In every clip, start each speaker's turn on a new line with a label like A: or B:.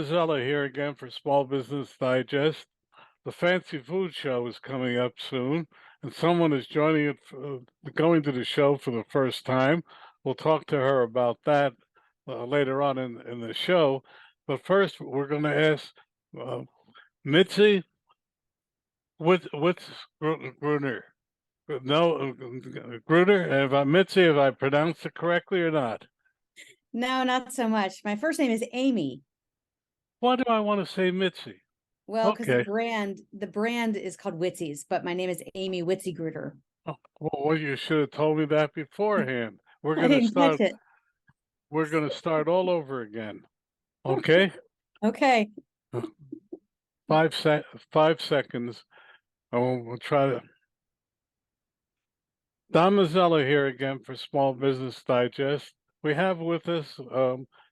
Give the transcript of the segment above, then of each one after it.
A: Zella here again for Small Business Digest. The Fancy Food Show is coming up soon, and someone is joining it, going to the show for the first time. We'll talk to her about that later on in the show. But first, we're going to ask uh, Mitzi Gruner. No, Gruner. Have I, Mitzi, have I pronounced it correctly or not?
B: No, not so much. My first name is Amy.
A: Why do I want to say Mitzi?
B: Well, because the
A: Okay.
B: brand the brand is called Witzies, but my name is Amy Witzigreuder.
A: Oh, well, you should have told me that beforehand.
B: I didn't catch it.
A: We're gonna start all over again. Okay?
B: Okay.
A: Uh, 5 seconds. We'll try to. Don Mazzella here again for Small Business Digest. We have with us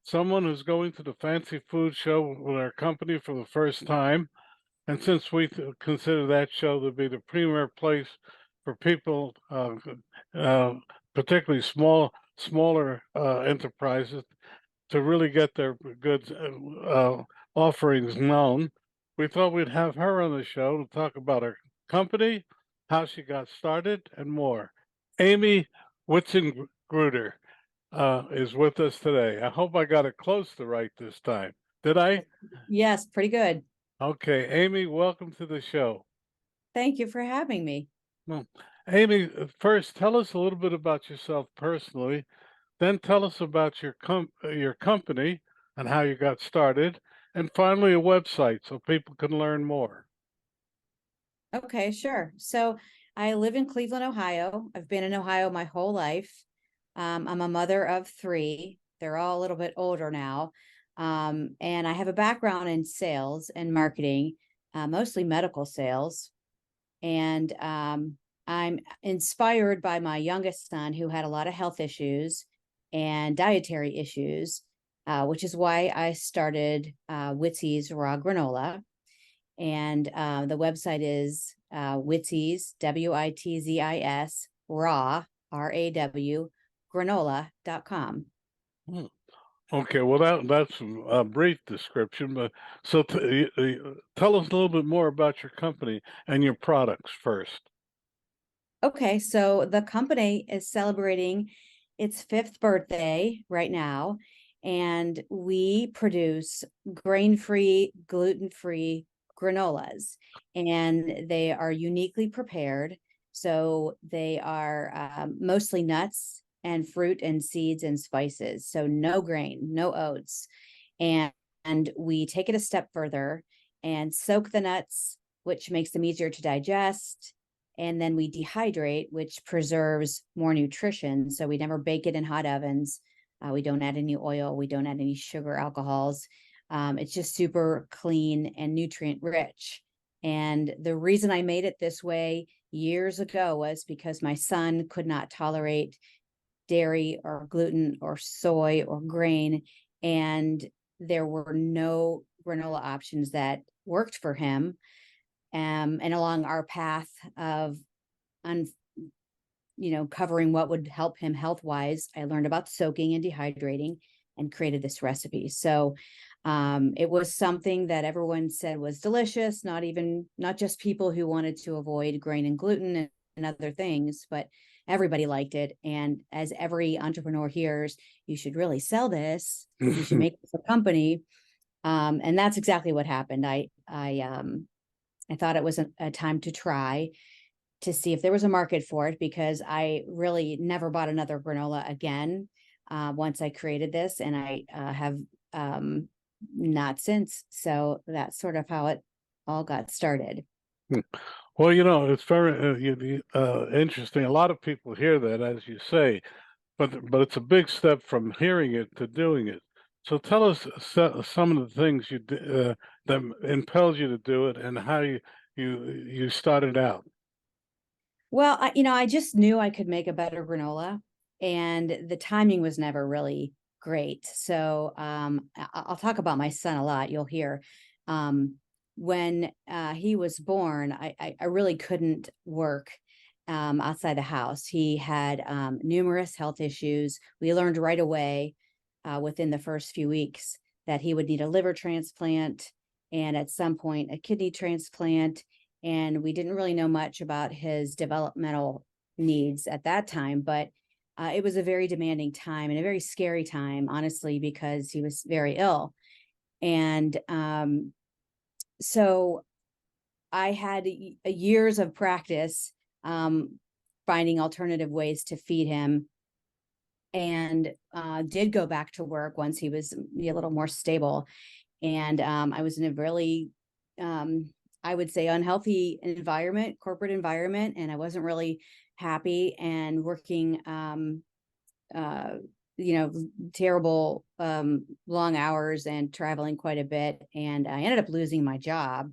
A: someone who's going to the Fancy Food Show with our company for the first time. And since we consider that show to be the premier place for people, uh, particularly smaller enterprises, to really get their goods offerings known, we thought we'd have her on the show to talk about her company, how she got started, and more. Amy Witzigreuder is with us today. I hope I got it close to right this time. Did I?
B: Yes, pretty good.
A: Okay, Amy, welcome to the show.
B: Thank you for having me.
A: Well, Amy, first tell us a little bit about yourself personally, then tell us about your company and how you got started, and finally a website so people can learn more.
B: Okay, sure. So I live in Cleveland, Ohio. I've been in Ohio my whole life. I'm a mother of three. They're all a little bit older now. And I have a background in sales and marketing, mostly medical sales. And I'm inspired by my youngest son, who had a lot of health issues and dietary issues, which is why I started Witzy's Raw Granola. And the website is Witzy's, Witzis, raw, RAW, granola.com.
A: Hmm. Okay, well that's a brief description, but so tell us a little bit more about your company and your products first.
B: Okay, so the company is celebrating its fifth birthday right now, and we produce grain-free, gluten-free granolas, and they are uniquely prepared. So they are mostly nuts and fruit and seeds and spices. So no grain, no oats. And we take it a step further and soak the nuts, which makes them easier to digest, and then we dehydrate, which preserves more nutrition. So we never bake it in hot ovens. We don't add any oil. We don't add any sugar, alcohols. It's just super clean and nutrient rich. And the reason I made it this way years ago was because my son could not tolerate dairy or gluten or soy or grain. And there were no granola options that worked for him. And along our path of covering what would help him health wise, I learned about soaking and dehydrating and created this recipe. So it was something that everyone said was delicious, not just people who wanted to avoid grain and gluten and other things, but everybody liked it. And as every entrepreneur hears, you should really sell this. You should make this a company. And that's exactly what happened. I thought it was a time to try to see if there was a market for it, because I really never bought another granola again once I created this, and I have not since. So that's sort of how it all got started.
A: Well, it's very interesting. A lot of people hear that, as you say, but it's a big step from hearing it to doing it. So tell us some of the things that impelled you to do it and how you started out.
B: Well, I just knew I could make a better granola, and the timing was never really great. So I'll talk about my son a lot. You'll hear when he was born, I really couldn't work outside the house. He had numerous health issues. We learned right away within the first few weeks that he would need a liver transplant and at some point a kidney transplant. And we didn't really know much about his developmental needs at that time, but it was a very demanding time and a very scary time, honestly, because he was very ill. And so I had years of practice finding alternative ways to feed him, and did go back to work once he was a little more stable. And I was in a really, I would say, unhealthy environment, corporate environment, and I wasn't really happy and working, terrible long hours and traveling quite a bit. And I ended up losing my job.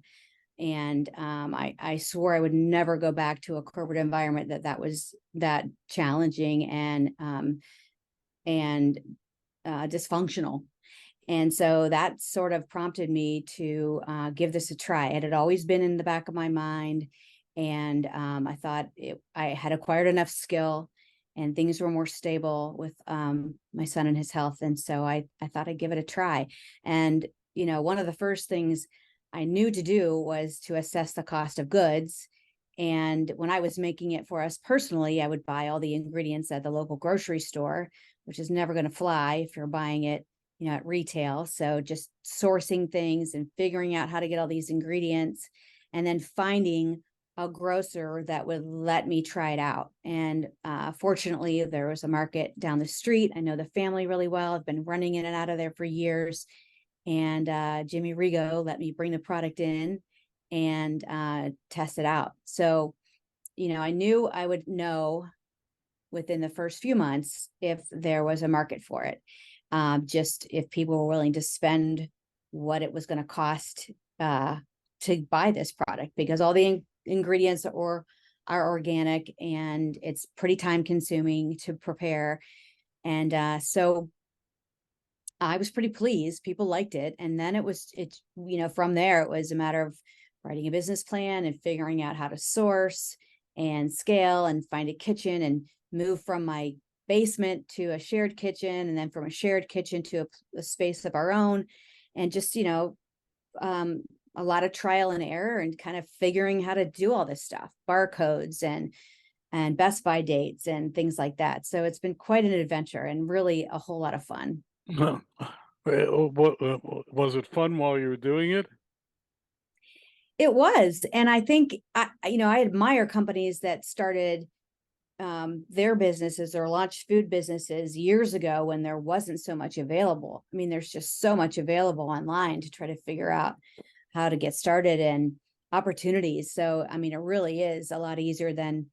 B: And I swore I would never go back to a corporate environment that was that challenging and dysfunctional. And so that sort of prompted me to give this a try. It had always been in the back of my mind. And I thought I had acquired enough skill and things were more stable with my son and his health. And so I thought I'd give it a try. And, one of the first things I knew to do was to assess the cost of goods. And when I was making it for us personally, I would buy all the ingredients at the local grocery store, which is never going to fly if you're buying it, at retail. So just sourcing things and figuring out how to get all these ingredients and then finding a grocer that would let me try it out. And fortunately, there was a market down the street. I know the family really well. I've been running in and out of there for years. And Jimmy Rigo let me bring the product in and test it out. So, I knew I would know within the first few months if there was a market for it. Just if people were willing to spend what it was going to cost to buy this product, because all the ingredients are organic and it's pretty time consuming to prepare. And so I was pretty pleased. People liked it. And then from there, it was a matter of writing a business plan and figuring out how to source and scale and find a kitchen and move from my basement to a shared kitchen, and then from a shared kitchen to a space of our own. And just, a lot of trial and error and kind of figuring how to do all this stuff, barcodes and Best Buy dates and things like that. So it's been quite an adventure and really a whole lot of fun.
A: What was it fun while you were doing it?
B: It was. And I think, I admire companies that started their businesses or launched food businesses years ago when there wasn't so much available. I mean, there's just so much available online to try to figure out how to get started and opportunities. So, I mean, it really is a lot easier than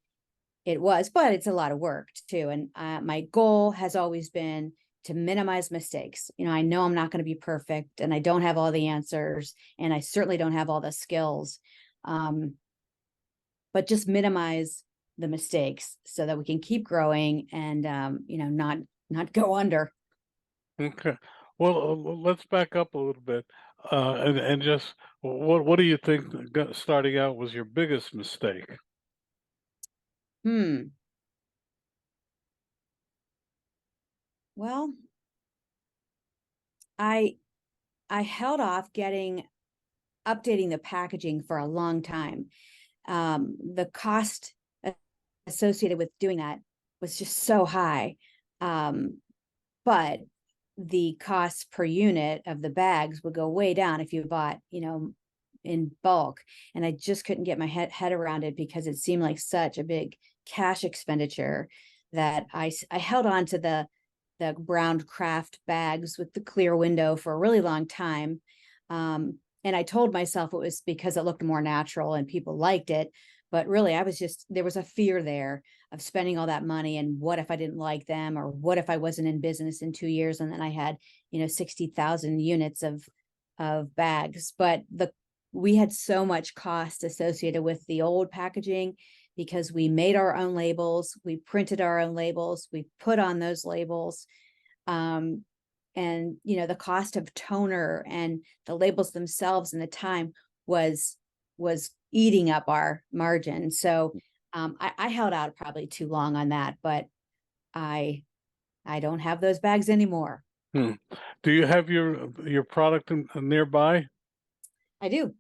B: it was, but it's a lot of work too. And my goal has always been to minimize mistakes. I know I'm not going to be perfect and I don't have all the answers and I certainly don't have all the skills, but just minimize the mistakes so that we can keep growing and, not go under.
A: Okay. Well, let's back up a little bit, and just what do you think starting out was your biggest mistake?
B: Well, I held off updating the packaging for a long time. The cost associated with doing that was just so high. But the cost per unit of the bags would go way down if you bought, in bulk. And I just couldn't get my head around it because it seemed like such a big cash expenditure that I held on to the brown craft bags with the clear window for a really long time. And I told myself it was because it looked more natural and people liked it. But really, there was a fear there of spending all that money. And what if I didn't like them? Or what if I wasn't in business in 2 years and then I had, 60,000 units of bags? But we had so much cost associated with the old packaging because we made our own labels, we printed our own labels, we put on those labels. And the cost of toner and the labels themselves and the time was eating up our margin. So I held out probably too long on that, but I don't have those bags anymore.
A: Hmm. Do you have your product nearby?
B: I do.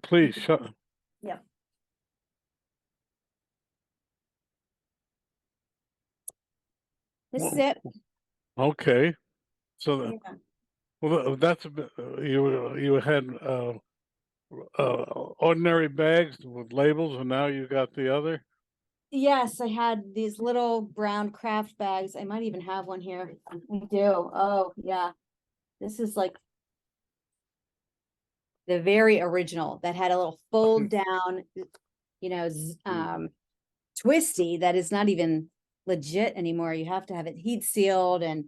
A: Please show.
B: Yep. This is
A: Well,
B: it.
A: okay. So,
B: Yeah.
A: well, that's a bit, you had ordinary bags with labels, and now you got the other.
B: Yes, I had these little brown craft bags. I might even have one here. I do. Oh, yeah. This is like the very original that had a little fold down, twisty that is not even legit anymore. You have to have it heat sealed and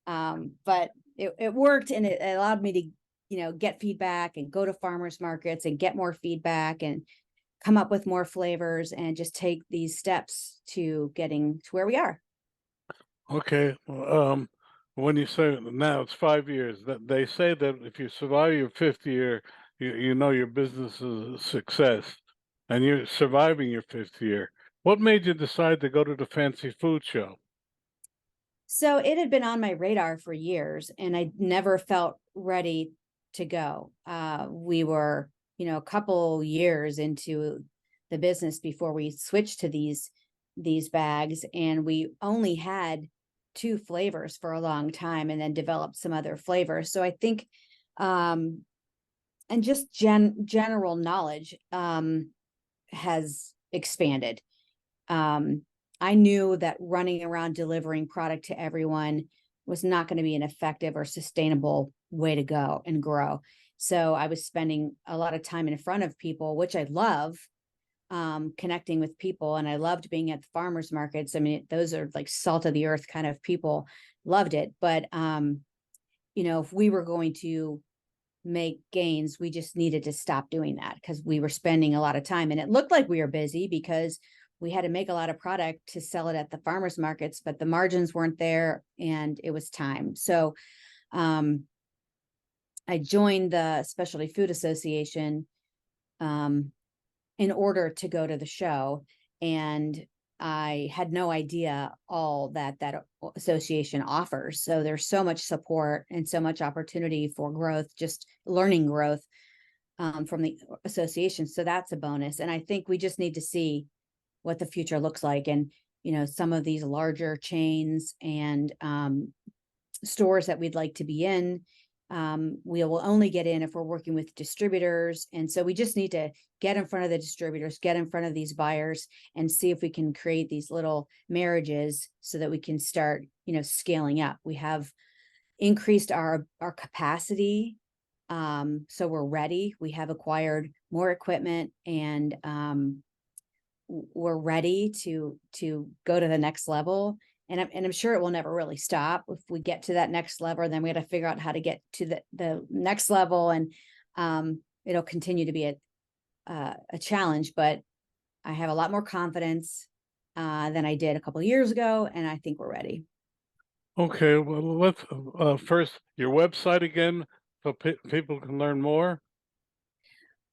B: but it worked, and it allowed me to, get feedback and go to farmers markets and get more feedback and come up with more flavors and just take these steps to getting to where we are.
A: Okay. Well, when you say now it's 5 years, that they say that if you survive your fifth year, you know your business is a success, and you're surviving your fifth year. What made you decide to go to the fancy food show?
B: So it had been on my radar for years, and I never felt ready to go. We were, a couple years into the business before we switched to these bags, and we only had two flavors for a long time, and then developed some other flavors. So I think, and just general knowledge has expanded. um, I knew that running around delivering product to everyone was not going to be an effective or sustainable way to go and grow. So I was spending a lot of time in front of people, which I love, connecting with people. And I loved being at the farmers markets. I mean, those are like salt of the earth kind of people, loved it. But, if we were going to make gains, we just needed to stop doing that because we were spending a lot of time, and it looked like we were busy because we had to make a lot of product to sell it at the farmers markets, but the margins weren't there and it was time. So um, I joined the Specialty Food Association um, in order to go to the show, and I had no idea all that association offers. So there's so much support and so much opportunity for growth, just learning growth from the association. So that's a bonus. And I think we just need to see what the future looks like. And, some of these larger chains and stores that we'd like to be in, we will only get in if we're working with distributors. And so we just need to get in front of the distributors, get in front of these buyers, and see if we can create these little marriages so that we can start, scaling up. We have increased our capacity. So we're ready. We have acquired more equipment, and we're ready to go to the next level. And I'm sure it will never really stop. If we get to that next level, then we got to figure out how to get to the next level, and it'll continue to be a challenge. But I have a lot more confidence than I did a couple of years ago, and I think we're ready.
A: Okay. Well, let's first your website again, so people can learn more.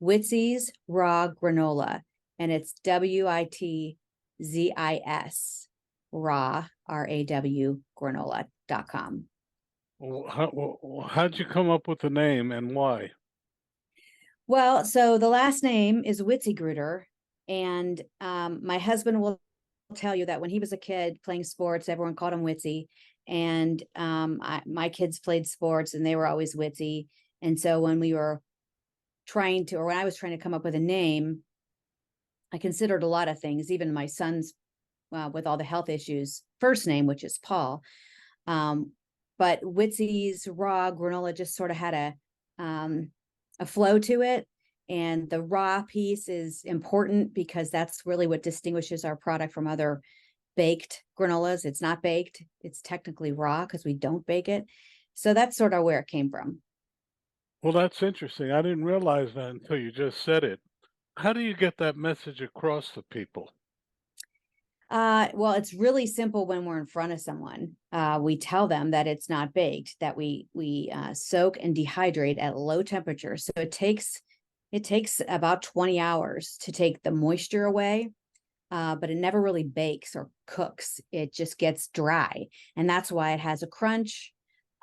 B: Witzi's Raw Granola, and it's WITZIS raw RAW granola.com.
A: How'd you come up with the name and why?
B: Well, so the last name is Witzigreuder, and my husband will tell you that when he was a kid playing sports, everyone called him Witzy, and my kids played sports, and they were always Witzy. And so when I was trying to come up with a name, I considered a lot of things, even my son's, with all the health issues, first name, which is Paul. But Witzy's Raw Granola just sort of had a flow to it. And the raw piece is important because that's really what distinguishes our product from other baked granolas. It's not baked, it's technically raw because we don't bake it. So that's sort of where it came from.
A: Well, that's interesting. I didn't realize that until you just said it. How do you get that message across to people?
B: Well, it's really simple when we're in front of someone. We tell them that it's not baked, that we soak and dehydrate at low temperature. So it takes about 20 hours to take the moisture away, but it never really bakes or cooks. It just gets dry, and that's why it has a crunch.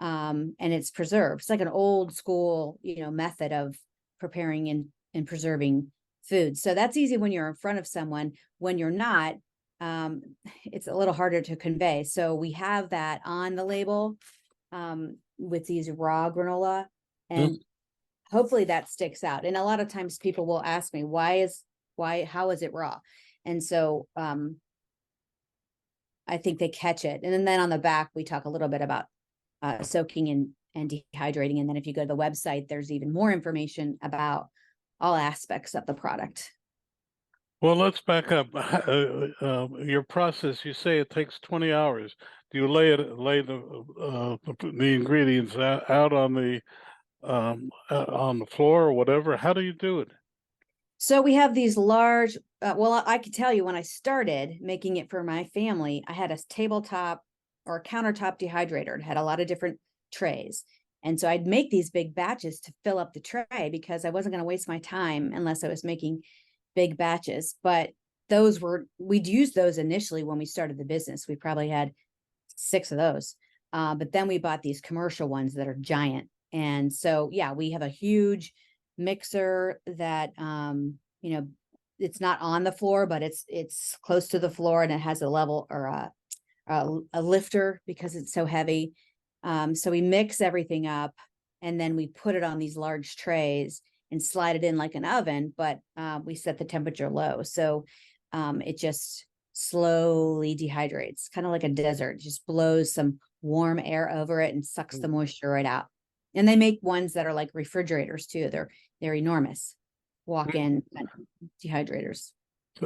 B: and it's preserved. It's like an old school, method of preparing and preserving food. So that's easy when you're in front of someone. When you're not, um, it's a little harder to convey. So we have that on the label, with these raw granola,
A: Mm.
B: and hopefully that sticks out. And a lot of times people will ask me, how is it raw? And so, I think they catch it. And then on the back, we talk a little bit about soaking and dehydrating. And then if you go to the website, there's even more information about all aspects of the product.
A: Well, let's back up. Your process, you say it takes 20 hours. Do you lay the ingredients out on the floor or whatever? How do you do it?
B: So we have these large, well, I could tell you when I started making it for my family, I had a tabletop or a countertop dehydrator. It had a lot of different trays. And so I'd make these big batches to fill up the tray because I wasn't going to waste my time unless I was making big batches. But we'd use those initially when we started the business. We probably had 6 of those. But then we bought these commercial ones that are giant. And so, yeah, we have a huge mixer that, it's not on the floor, but it's close to the floor, and it has a level or a lifter because it's so heavy. So we mix everything up, and then we put it on these large trays and slide it in like an oven, but we set the temperature low. So it just slowly dehydrates, kind of like a desert. It just blows some warm air over it and sucks the moisture right out. And they make ones that are like refrigerators too. They're enormous walk-in dehydrators.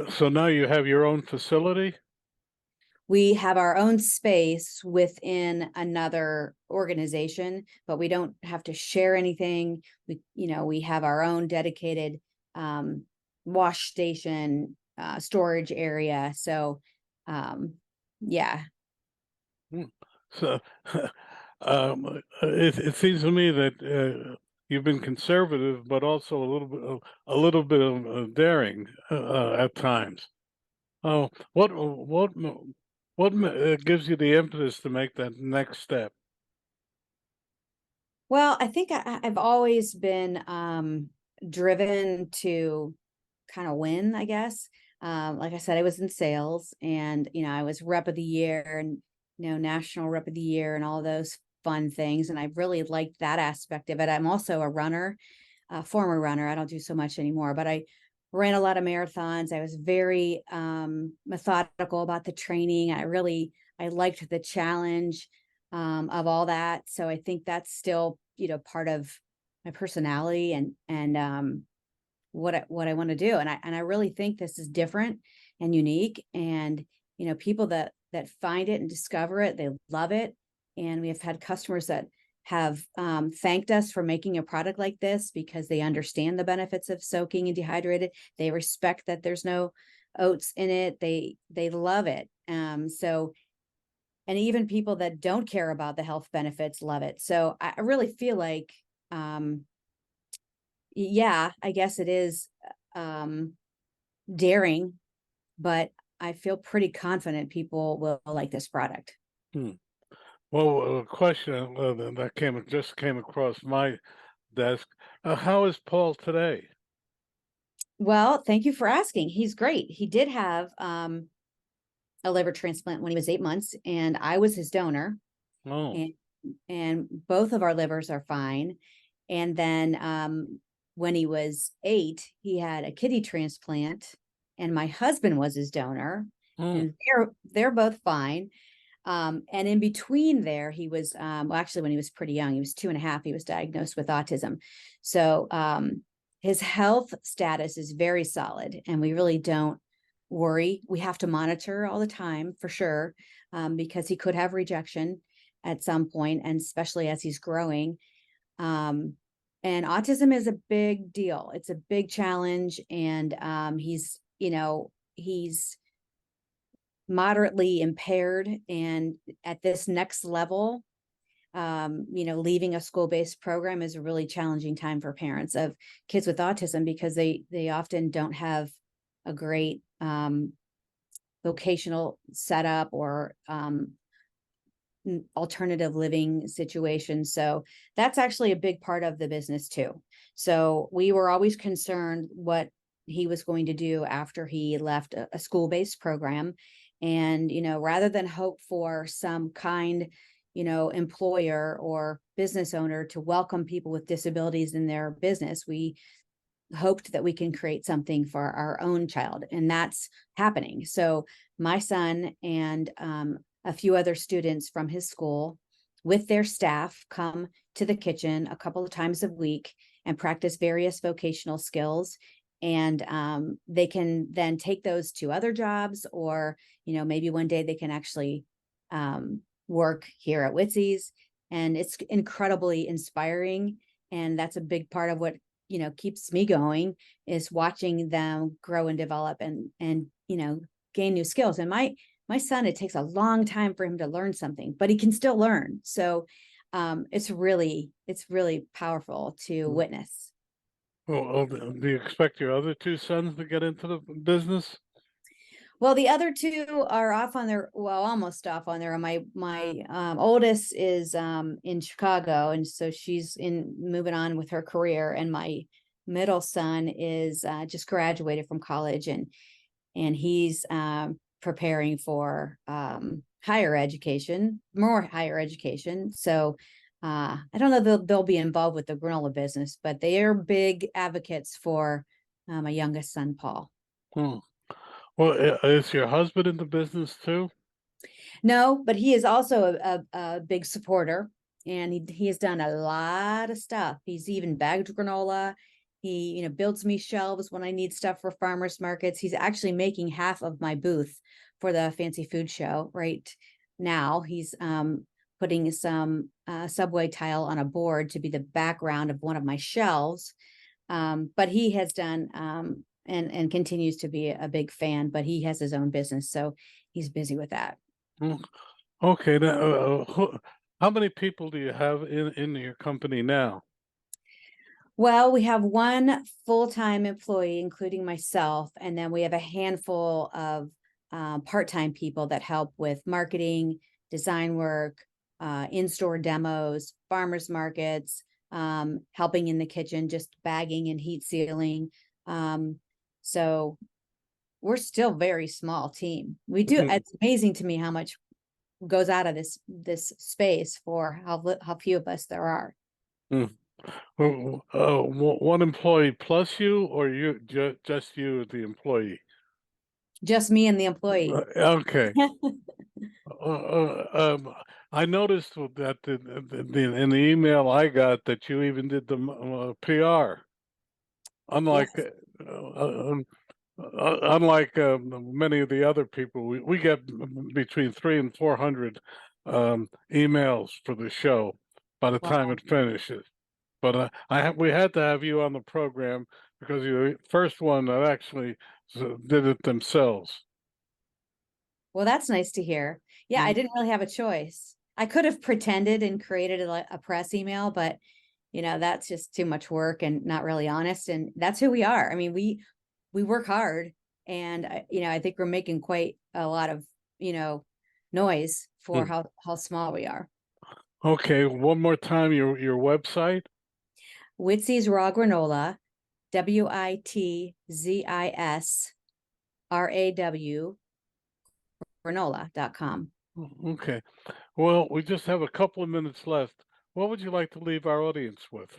A: So now you have your own facility?
B: We have our own space within another organization, but we don't have to share anything. We have our own dedicated wash station, storage area. So, yeah.
A: So it seems to me that you've been conservative, but also a little bit of daring at times. Oh, what gives you the impetus to make that next step?
B: Well, I think I've always been driven to kind of win, I guess. Like I said, I was in sales, and I was rep of the year, and national rep of the year, and all those fun things. And I really liked that aspect of it. I'm also a runner, a former runner. I don't do so much anymore, but I ran a lot of marathons. I was very methodical about the training. I liked the challenge of all that. So I think that's still, part of my personality and what I want to do. And I really think this is different and unique. And, people that find it and discover it, they love it. And we have had customers that have thanked us for making a product like this because they understand the benefits of soaking and dehydrated. They respect that there's no oats in it. They love it. And even people that don't care about the health benefits love it. So I really feel like, yeah, I guess it is daring, but I feel pretty confident people will like this product.
A: Hmm. Well, a question that just came across my desk. How is Paul today?
B: Well, thank you for asking. He's great. He did have a liver transplant when he was 8 months, and I was his donor,
A: Oh,
B: and both of our livers are fine. And then when he was 8, he had a kidney transplant, and my husband was his donor,
A: oh,
B: and they're both fine. And in between there, he was well, actually, when he was pretty young, he was 2.5. He was diagnosed with autism. So his health status is very solid, and we really don't worry. We have to monitor all the time for sure, because he could have rejection at some point, and especially as he's growing. And autism is a big deal. It's a big challenge, and he's moderately impaired, and at this next level, leaving a school-based program is a really challenging time for parents of kids with autism because they often don't have a great vocational setup or alternative living situations. So that's actually a big part of the business too. So we were always concerned what he was going to do after he left a school-based program. And, rather than hope for some kind, employer or business owner to welcome people with disabilities in their business, we hoped that we can create something for our own child, and that's happening. So my son and a few other students from his school with their staff come to the kitchen a couple of times a week and practice various vocational skills. And they can then take those to other jobs, or, maybe one day they can actually work here at Witzi's. And it's incredibly inspiring. And that's a big part of what, keeps me going, is watching them grow and develop and gain new skills. And my son, it takes a long time for him to learn something, but he can still learn. So it's really powerful to witness.
A: Well, do you expect your other two sons to get into the business?
B: Well, the other two are off on their, almost off on their. My oldest is in Chicago, and so she's moving on with her career. And my middle son is just graduated from college, and he's preparing for higher education, more higher education. So I don't know if they'll be involved with the granola business, but they are big advocates for my youngest son, Paul.
A: Hmm. Well, is your husband in the business too?
B: No, but he is also a big supporter, and he has done a lot of stuff. He's even bagged granola. He, builds me shelves when I need stuff for farmers markets. He's actually making half of my booth for the fancy food show right now. He's putting some subway tile on a board to be the background of one of my shelves. But he has done and continues to be a big fan, but he has his own business, so he's busy with that.
A: Hmm. Okay, now, how many people do you have in your company now?
B: Well, we have one full-time employee, including myself, and then we have a handful of part-time people that help with marketing, design work, in-store demos, farmers markets, helping in the kitchen, just bagging and heat sealing. So we're still a very small team. It's amazing to me how much goes out of this space for how few of us there are.
A: Hmm. Well, one employee plus you, or you just you, the employee?
B: Just me and the employee.
A: Okay. I noticed that in the email I got that you even did the PR,
B: Yes.
A: unlike unlike many of the other people. We get between 300 and 400 emails for the show by the time
B: Wow.
A: it finishes. But we had to have you on the program because you're the first one that actually did it themselves.
B: Well, that's nice to hear. Yeah, I
A: Mm,
B: didn't really have a choice. I could have pretended and created a press email, but that's just too much work and not really honest. And that's who we are. I mean, we work hard, and I think we're making quite a lot of noise for
A: mm.
B: how small we are.
A: Okay, one more time, your website.
B: Witzi's Raw Granola, WITZISRAW granola.com.
A: Okay. Well, we just have a couple of minutes left. What would you like to leave our audience with?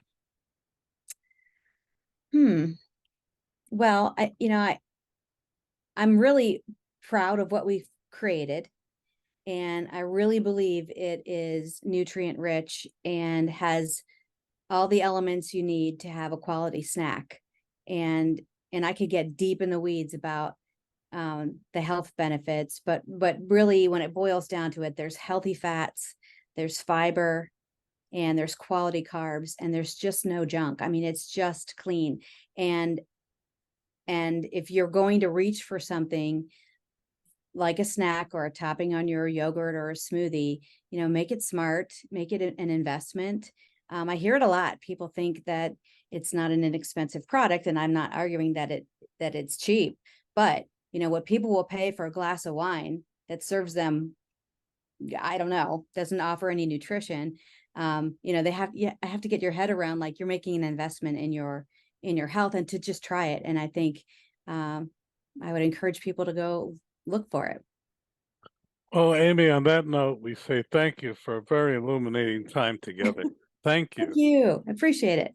B: Well, I'm really proud of what we've created, and I really believe it is nutrient rich and has all the elements you need to have a quality snack. And I could get deep in the weeds about the health benefits, but really, when it boils down to it, there's healthy fats, there's fiber, and there's quality carbs, and there's just no junk. I mean, it's just clean. And if you're going to reach for something like a snack or a topping on your yogurt or a smoothie, make it smart, make it an investment. I hear it a lot. People think that it's not an inexpensive product, and I'm not arguing that it's cheap, but what people will pay for a glass of wine that serves them I don't know, doesn't offer any nutrition. I have to get your head around, like, you're making an investment in your health, and to just try it. And I think I would encourage people to go look for it.
A: Well, Amy, on that note, we say thank you for a very illuminating time together. Thank
B: Thank
A: you.
B: you. I appreciate it.